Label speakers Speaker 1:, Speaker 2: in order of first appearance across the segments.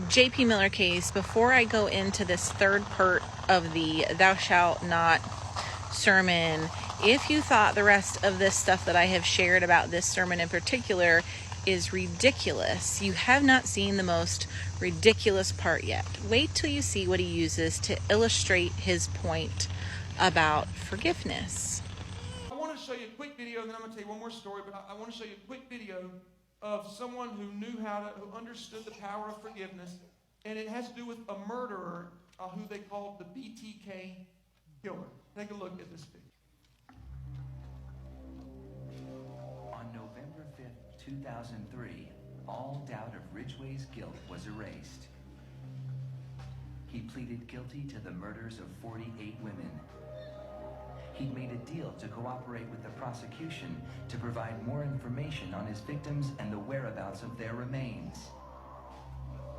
Speaker 1: J.P. Miller case, before I go into this third part of the Thou Shalt Not sermon, if you thought the rest of this stuff that I have shared about this sermon in particular is ridiculous, you have not seen the most ridiculous part yet. Wait till you see what he uses to illustrate his point about forgiveness.
Speaker 2: I want to show you a quick video, and then I'm going to tell you one more story, but I want to show you a quick video of someone who who understood the power of forgiveness, and it has to do with a murderer who they called the BTK killer. Take a look at this video.
Speaker 3: On November 5th, 2003, all doubt of Ridgway's guilt was erased. He pleaded guilty to the murders of 48 women. He'd made a deal to cooperate with the prosecution to provide more information on his victims and the whereabouts of their remains.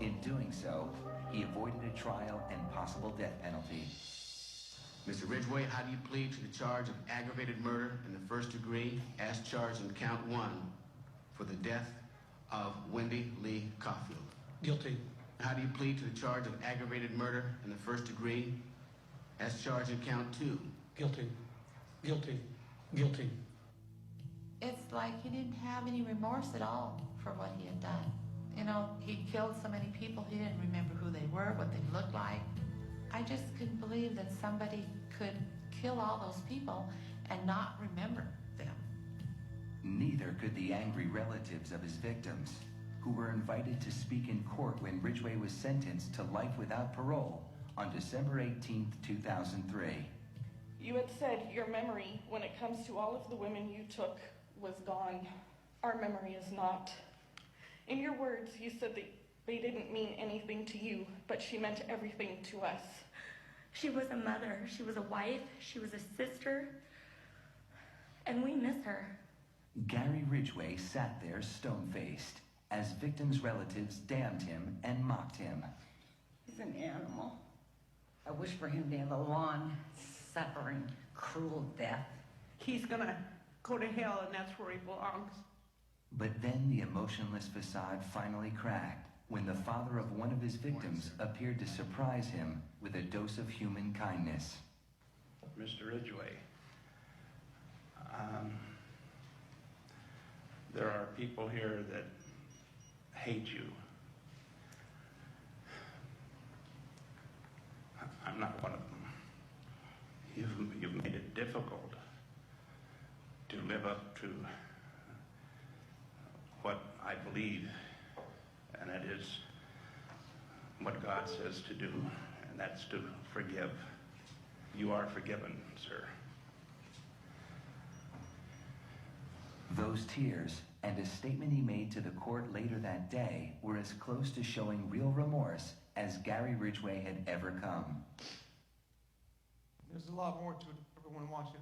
Speaker 3: In doing so, he avoided a trial and possible death penalty.
Speaker 4: Mr. Ridgway, how do you plead to the charge of aggravated murder in the first degree as charged in count 1 for the death of Wendy Lee Caulfield?
Speaker 5: Guilty.
Speaker 4: How do you plead to the charge of aggravated murder in the first degree as charged in count 2?
Speaker 5: Guilty. Guilty. Guilty.
Speaker 6: It's like he didn't have any remorse at all for what he had done. You know, he killed so many people, he didn't remember who they were, what they looked like. I just couldn't believe that somebody could kill all those people and not remember them.
Speaker 3: Neither could the angry relatives of his victims, who were invited to speak in court when Ridgway was sentenced to life without parole on December 18, 2003.
Speaker 7: You had said your memory, when it comes to all of the women you took, was gone. Our memory is not. In your words, you said that they didn't mean anything to you, but she meant everything to us.
Speaker 8: She was a mother, she was a wife, she was a sister, and we miss her.
Speaker 3: Gary Ridgway sat there stone-faced as victims' relatives damned him and mocked him.
Speaker 9: He's an animal. I wish for him to have a long, suffering, cruel death.
Speaker 10: He's gonna go to hell, and that's where he belongs.
Speaker 3: But then the emotionless facade finally cracked when the father of one of his victims appeared to surprise him with a dose of human kindness.
Speaker 11: Mr. Ridgway, there are people here that hate you. I'm not one of them. You've made it difficult to live up to what I believe, and that is what God says to do, and that's to forgive. You are forgiven, sir.
Speaker 3: Those tears and a statement he made to the court later that day were as close to showing real remorse as Gary Ridgway had ever come.
Speaker 2: There's a lot more to it. Everyone watch it.